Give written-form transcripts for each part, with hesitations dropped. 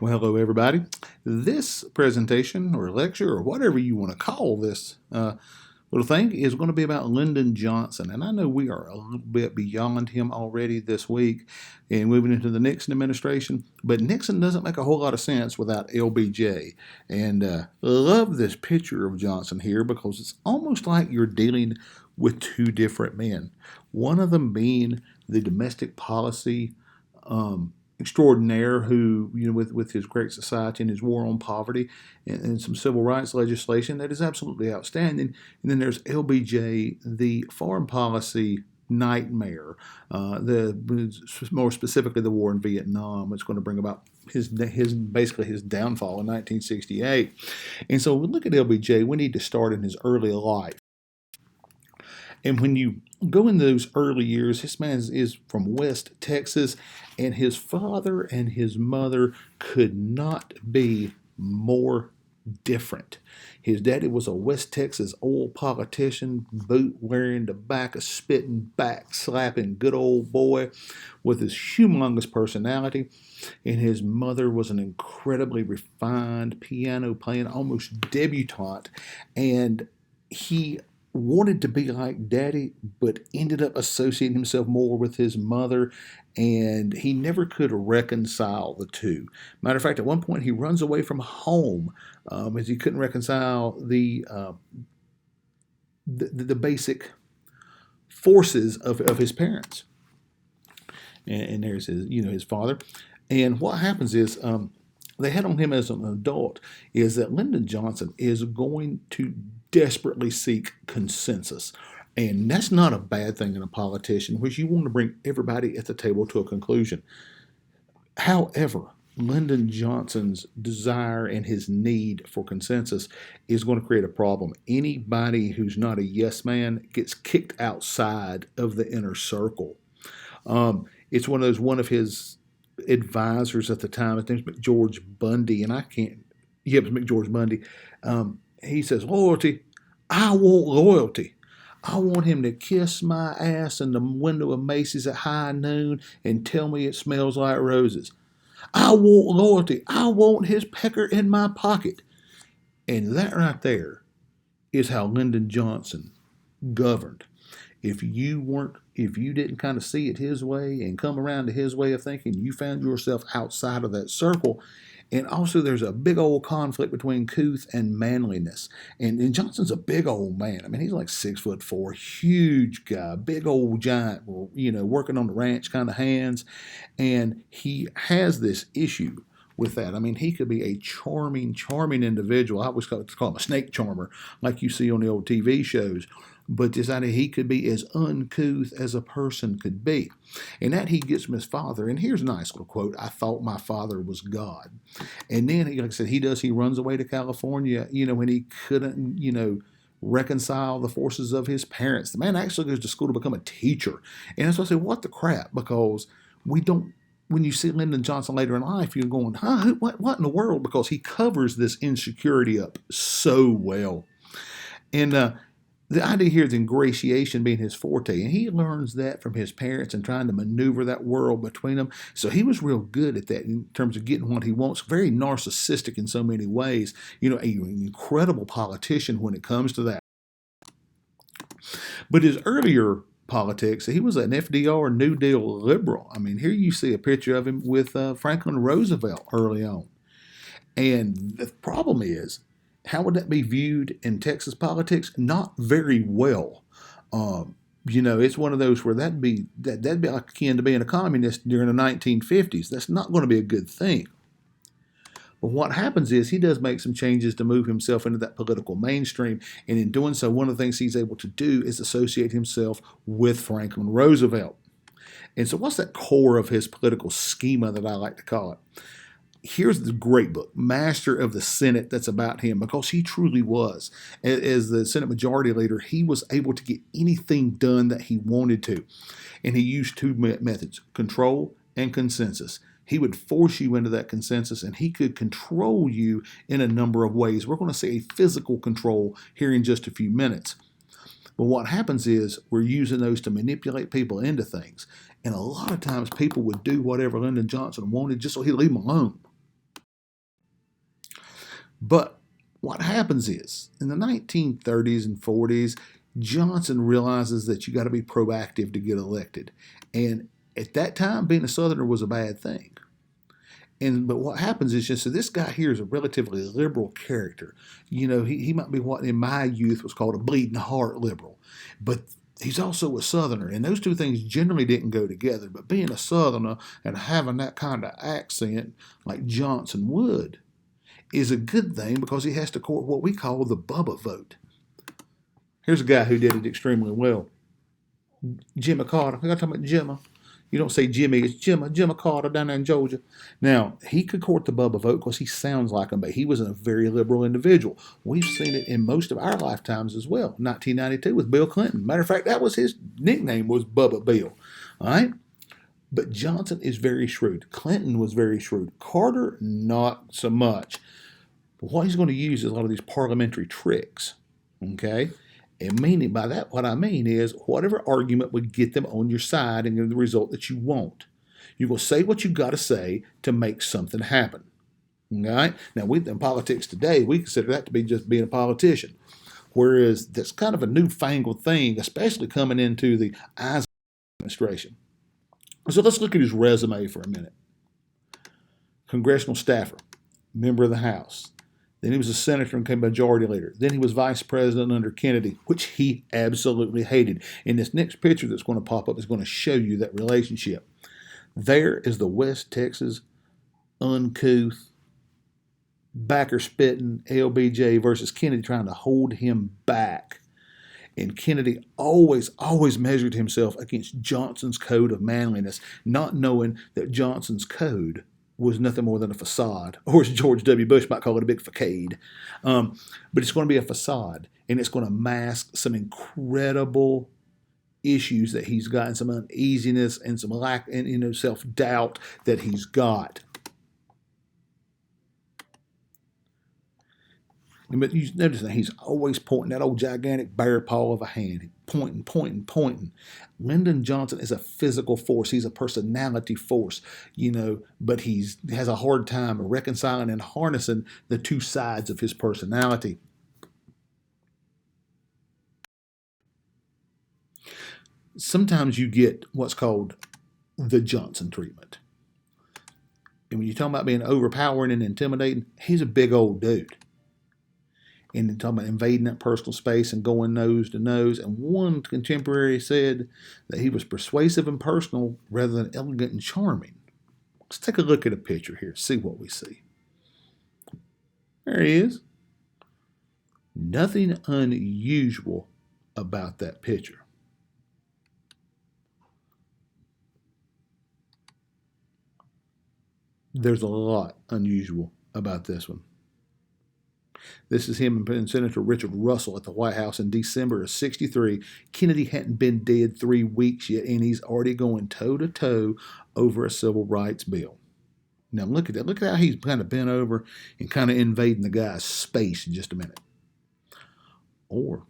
Well, hello, everybody. This presentation or lecture or whatever you want to call this little thing is going to be about Lyndon Johnson. And I know we are a little bit beyond him already this week and moving into the Nixon administration, but Nixon doesn't make a whole lot of sense without LBJ. And I love this picture of Johnson here because it's almost like you're dealing with two different men. One of them being the domestic policy extraordinaire who, with his Great Society and his war on poverty and some civil rights legislation that is absolutely outstanding. And then there's LBJ, the foreign policy nightmare, more specifically the war in Vietnam, which is going to bring about his basically his downfall in 1968. And so we look at LBJ. We need to start in his early life. And when you go in those early years, this man is from West Texas, and his father and his mother could not be more different. His daddy was a West Texas old politician, boot wearing, tobacco spitting, back slapping good old boy with his humongous personality. And his mother was an incredibly refined piano playing, almost debutante. And he wanted to be like daddy, but ended up associating himself more with his mother, and he never could reconcile the two. Matter of fact, at one point he runs away from home as he couldn't reconcile the basic forces of his parents. And there's his father. And what happens is they had on him as an adult is that Lyndon Johnson is going to desperately seek consensus. And that's not a bad thing in a politician, which you want to bring everybody at the table to a conclusion. However, Lyndon Johnson's desire and his need for consensus is going to create a problem. Anybody who's not a yes man gets kicked outside of the inner circle. It's one of his advisors at the time. His name's McGeorge Bundy, and I can't. Yeah, it was McGeorge Bundy. He says, "Loyalty. I want loyalty. I want him to kiss my ass in the window of Macy's at high noon and tell me it smells like roses. I want loyalty. I want his pecker in my pocket." And that right there is how Lyndon Johnson governed. If you didn't kind of see it his way and come around to his way of thinking, you found yourself outside of that circle. And also, there's a big old conflict between couth and manliness. And Johnson's a big old man. I mean, he's like 6'4", huge guy, big old giant, working on the ranch kind of hands. And he has this issue with that. I mean, he could be a charming, charming individual. I always call him a snake charmer, like you see on the old TV shows. But this idea he could be as uncouth as a person could be. And that he gets from his father. And here's a nice little quote: "I thought my father was God." And then, like I said, he runs away to California, when he couldn't, reconcile the forces of his parents. The man actually goes to school to become a teacher. And that's why I say, what the crap? Because we don't when you see Lyndon Johnson later in life, you're going, huh, what in the world? Because he covers this insecurity up so well. And the idea here is ingratiation being his forte, and he learns that from his parents and trying to maneuver that world between them. So he was real good at that in terms of getting what he wants. Very narcissistic in so many ways. An incredible politician when it comes to that. But his earlier politics, he was an FDR New Deal liberal. I mean, here you see a picture of him with Franklin Roosevelt early on. And the problem is, how would that be viewed in Texas politics? Not very well. It's one of those where that'd be akin to being a communist during the 1950s. That's not going to be a good thing. But what happens is he does make some changes to move himself into that political mainstream. And in doing so, one of the things he's able to do is associate himself with Franklin Roosevelt. And so what's that core of his political schema that I like to call it? Here's the great book, Master of the Senate, that's about him, because he truly was. As the Senate Majority Leader, he was able to get anything done that he wanted to. And he used two methods, control and consensus. He would force you into that consensus, and he could control you in a number of ways. We're going to see a physical control here in just a few minutes. But what happens is we're using those to manipulate people into things. And a lot of times people would do whatever Lyndon Johnson wanted just so he'd leave them alone. But what happens is, in the 1930s and 40s, Johnson realizes that you got to be proactive to get elected. And at that time, being a Southerner was a bad thing. But what happens is just so this guy here is a relatively liberal character. He might be what in my youth was called a bleeding heart liberal, but he's also a Southerner, and those two things generally didn't go together. But being a Southerner and having that kind of accent like Johnson would is a good thing because he has to court what we call the Bubba vote. Here's a guy who did it extremely well. Jimmy Carter. I got talking about Jimmy. You don't say Jimmy, it's Jimmy Carter down there in Georgia. Now, he could court the Bubba vote because he sounds like him, but he was a very liberal individual. We've seen it in most of our lifetimes as well. 1992 with Bill Clinton. Matter of fact, that was his nickname was Bubba Bill. All right? But Johnson is very shrewd. Clinton was very shrewd. Carter, not so much. But what he's going to use is a lot of these parliamentary tricks. Okay? And meaning by that, what I mean is whatever argument would get them on your side and get the result that you want. You will say what you got to say to make something happen. All right? Now, in politics today, we consider that to be just being a politician. Whereas that's kind of a newfangled thing, especially coming into the Eisenhower administration. So let's look at his resume for a minute. Congressional staffer, member of the House. Then he was a senator and became majority leader. Then he was vice president under Kennedy, which he absolutely hated. And this next picture that's going to pop up is going to show you that relationship. There is the West Texas uncouth, backer spitting LBJ versus Kennedy trying to hold him back. And Kennedy always measured himself against Johnson's code of manliness, not knowing that Johnson's code was nothing more than a facade, or as George W. Bush might call it, a big facade. But it's going to be a facade, and it's going to mask some incredible issues that he's got, and some uneasiness and some lack and self-doubt that he's got. But you notice that he's always pointing that old gigantic bear paw of a hand, pointing. Lyndon Johnson is a physical force. He's a personality force, but he has a hard time reconciling and harnessing the two sides of his personality. Sometimes you get what's called the Johnson treatment. And when you're talking about being overpowering and intimidating, he's a big old dude. And talking about invading that personal space and going nose to nose. And one contemporary said that he was persuasive and personal rather than elegant and charming. Let's take a look at a picture here, see what we see. There he is. Nothing unusual about that picture. There's a lot unusual about this one. This is him and Senator Richard Russell at the White House in December of '63. Kennedy hadn't been dead 3 weeks yet, and he's already going toe-to-toe over a civil rights bill. Now look at that. Look at how he's kind of bent over and kind of invading the guy's space in just a minute. Or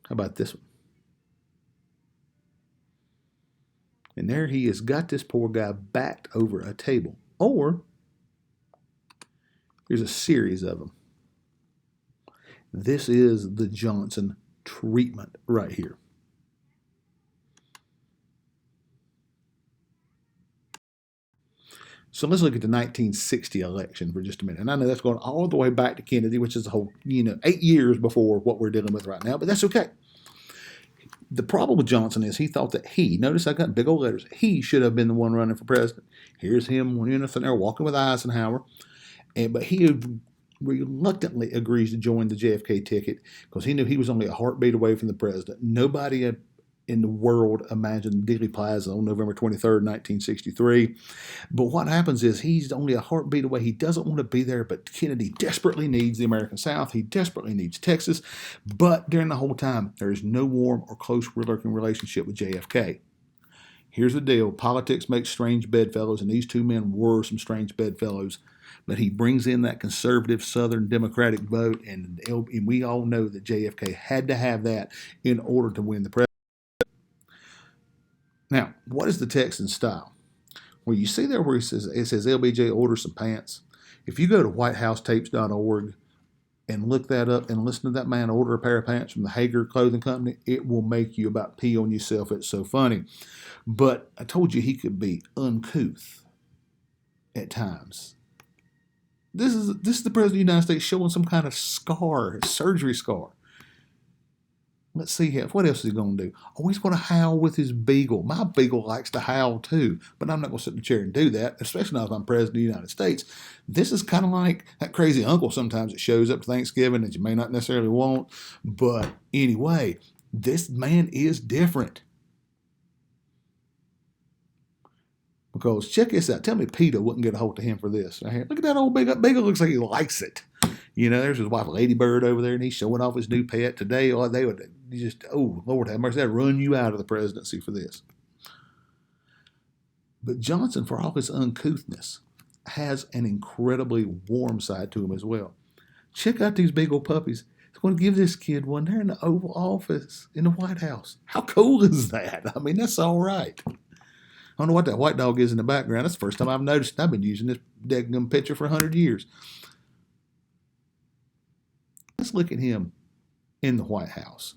how about this one? And there he has got this poor guy backed over a table. Or here's a series of them. This is the Johnson treatment right here. So let's look at the 1960 election for just a minute. And I know that's going all the way back to Kennedy, which is a whole, 8 years before what we're dealing with right now, but that's okay. The problem with Johnson is he thought that notice I got big old letters, he should have been the one running for president. Here's him, there walking with Eisenhower. But he reluctantly agrees to join the JFK ticket because he knew he was only a heartbeat away from the president. Nobody in the world imagined Dealey Plaza on November 23rd, 1963. But what happens is he's only a heartbeat away. He doesn't want to be there, but Kennedy desperately needs the American South. He desperately needs Texas. But during the whole time, there is no warm or close working relationship with JFK. Here's the deal. Politics makes strange bedfellows, and these two men were some strange bedfellows. But he brings in that conservative Southern Democratic vote, and we all know that JFK had to have that in order to win the presidency. Now, what is the Texan style? Well, you see there where it says LBJ orders some pants. If you go to whitehousetapes.org and look that up and listen to that man order a pair of pants from the Hager Clothing Company, it will make you about pee on yourself. It's so funny. But I told you he could be uncouth at times. This is the President of the United States showing some kind of scar, a surgery scar. Let's see here. What else is he going to do? Oh, he's going to howl with his beagle. My beagle likes to howl too, but I'm not going to sit in the chair and do that, especially not if I'm President of the United States. This is kind of like that crazy uncle sometimes that shows up to Thanksgiving that you may not necessarily want. But anyway, this man is different. Because check this out. Tell me Peter wouldn't get a hold of him for this. Look at that old beagle. Beagle looks like he likes it. You know, there's his wife, Lady Bird, over there, and he's showing off his new pet today. Oh, they would just, oh, Lord have mercy, they'd run you out of the presidency for this. But Johnson, for all his uncouthness, has an incredibly warm side to him as well. Check out these big old puppies. He's going to give this kid one there in the Oval Office in the White House. How cool is that? I mean, that's all right. I don't know what that white dog is in the background. That's the first time I've noticed. I've been using this daggum picture for 100 years. Let's look at him in the White House.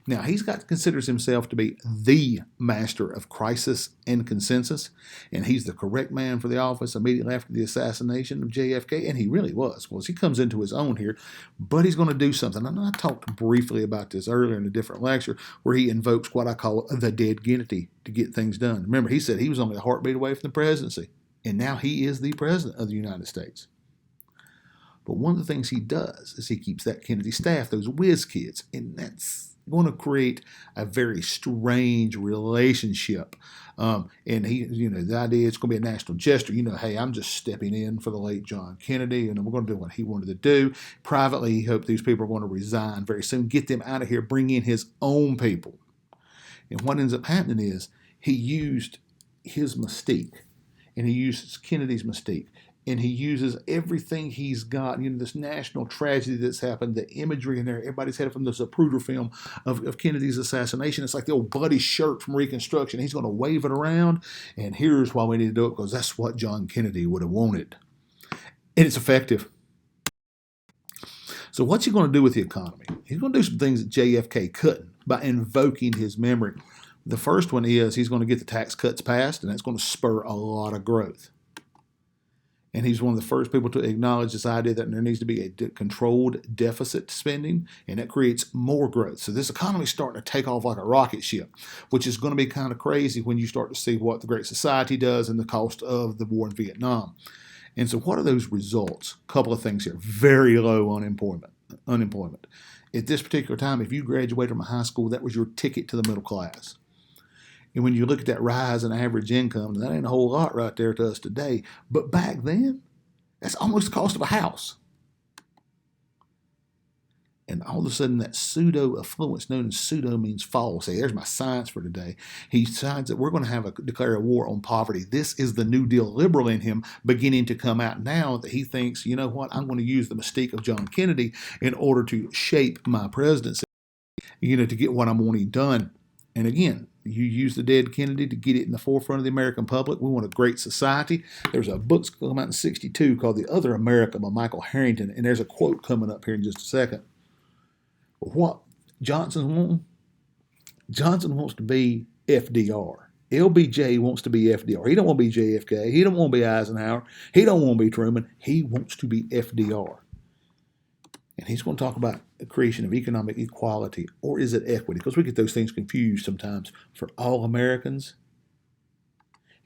Now, considers himself to be the master of crisis and consensus, and he's the correct man for the office immediately after the assassination of JFK, and he really was. Well, he comes into his own here, but he's going to do something. And I talked briefly about this earlier in a different lecture where he invokes what I call the dead Kennedy to get things done. Remember, he said he was only a heartbeat away from the presidency, and now he is the president of the United States. But one of the things he does is he keeps that Kennedy staff, those whiz kids, and that's going to create a very strange relationship. And the idea it's going to be a national gesture. Hey, I'm just stepping in for the late John Kennedy, and we're going to do what he wanted to do. Privately, he hoped these people are going to resign very soon, get them out of here, bring in his own people. And what ends up happening is he used his mystique, and he uses Kennedy's mystique. And he uses everything he's got, this national tragedy that's happened, the imagery in there. Everybody's had it from the Zapruder film of Kennedy's assassination. It's like the old bloody shirt from Reconstruction. He's going to wave it around, and here's why we need to do it, because that's what John Kennedy would have wanted. And it's effective. So what's he going to do with the economy? He's going to do some things that JFK couldn't by invoking his memory. The first one is he's going to get the tax cuts passed, and that's going to spur a lot of growth. And he's one of the first people to acknowledge this idea that there needs to be a controlled deficit spending, and that creates more growth. So this economy is starting to take off like a rocket ship, which is going to be kind of crazy when you start to see what the Great Society does and the cost of the war in Vietnam. And so what are those results? A couple of things here. Very low unemployment. At this particular time, if you graduated from high school, that was your ticket to the middle class. And when you look at that rise in average income, that ain't a whole lot right there to us today. But back then, that's almost the cost of a house. And all of a sudden, that pseudo-affluence, known as pseudo means false. Hey, there's my science for today. He decides that we're going to declare a war on poverty. This is the New Deal liberal in him beginning to come out now that he thinks, you know what, I'm going to use the mystique of John Kennedy in order to shape my presidency, to get what I'm wanting done. And again, you use the dead Kennedy to get it in the forefront of the American public. We want a great society. There's a book that came out in 1962 called The Other America by Michael Harrington, and there's a quote coming up here in just a second. What Johnson's wanting? Johnson wants to be FDR. LBJ wants to be FDR. He don't want to be JFK. He don't want to be Eisenhower. He don't want to be Truman. He wants to be FDR. And he's going to talk about the creation of economic equality, or is it equity? Because we get those things confused sometimes, for all Americans.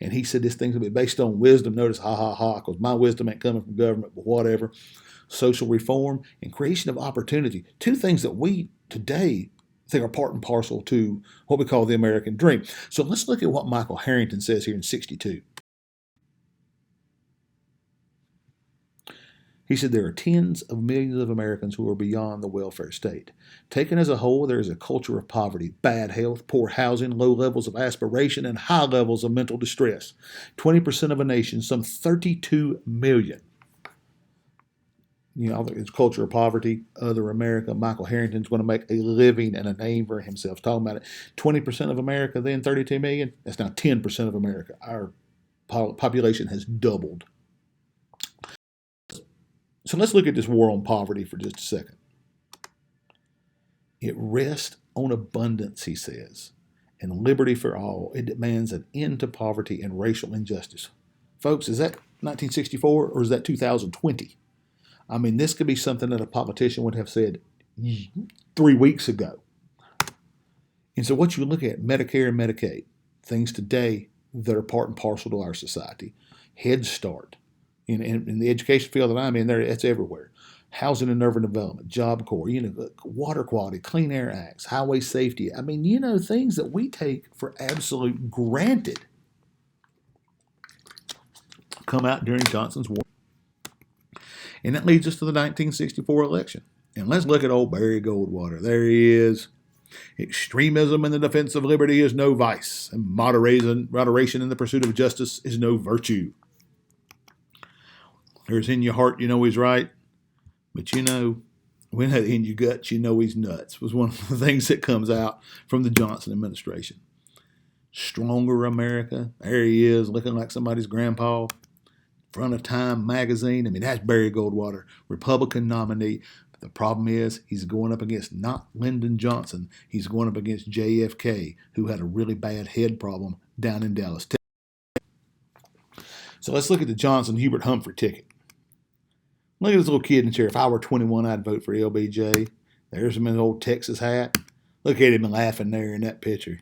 And he said this thing's going to be based on wisdom. Notice, because my wisdom ain't coming from government, but whatever. Social reform and creation of opportunity. Two things that we today think are part and parcel to what we call the American dream. So let's look at what Michael Harrington says here in 1962. He said there are tens of millions of Americans who are beyond the welfare state. Taken as a whole, there is a culture of poverty, bad health, poor housing, low levels of aspiration, and high levels of mental distress. 20% of a nation, some 32 million. It's culture of poverty, other America. Michael Harrington's going to make a living and a name for himself. Talking about it. 20% of America, then 32 million. That's now 10% of America. Our population has doubled. So let's look at this war on poverty for just a second. It rests on abundance, he says, and liberty for all. It demands an end to poverty and racial injustice. Folks, is that 1964 or is that 2020? I mean, this could be something that a politician would have said 3 weeks ago. And so what you look at, Medicare and Medicaid, things today that are part and parcel to our society. Head Start. In the education field that I'm in, it's everywhere. Housing and urban development, Job Corps, water quality, Clean Air Acts, highway safety. I mean, things that we take for absolute granted come out during Johnson's war. And that leads us to the 1964 election. And let's look at old Barry Goldwater. There he is. Extremism in the defense of liberty is no vice, and moderation in the pursuit of justice is no virtue. There's in your heart, he's right. But when in your guts, he's nuts, was one of the things that comes out from the Johnson administration. Stronger America. There he is, looking like somebody's grandpa. Front of Time magazine. I mean, that's Barry Goldwater, Republican nominee. But the problem is he's going up against not Lyndon Johnson. He's going up against JFK, who had a really bad head problem down in Dallas, Texas. So let's look at the Johnson-Hubert Humphrey ticket. Look at this little kid in the chair. If I were 21, I'd vote for LBJ. There's him in his old Texas hat. Look at him laughing there in that picture.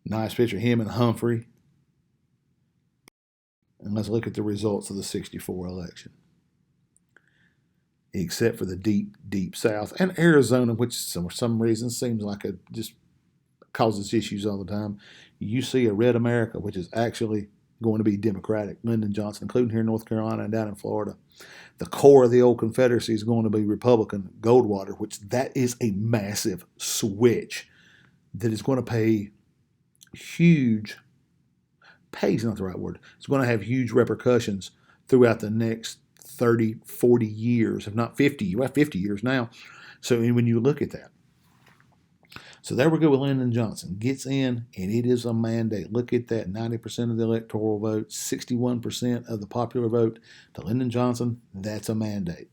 Nice picture of him and Humphrey. And let's look at the results of the 64 election. Except for the deep, deep South and Arizona, which for some reason seems like it just causes issues all the time. You see a red America, which is actually going to be Democratic. Lyndon Johnson, including here in North Carolina and down in Florida. The core of the old Confederacy is going to be Republican, Goldwater, which that is a massive switch that is going to pay huge, pays not the right word, it's going to have huge repercussions throughout the next 30, 40 years, if not 50, we're at 50 years now. So when you look at that, so there we go with Lyndon Johnson. Gets in, and it is a mandate. Look at that, 90% of the electoral vote, 61% of the popular vote to Lyndon Johnson. That's a mandate.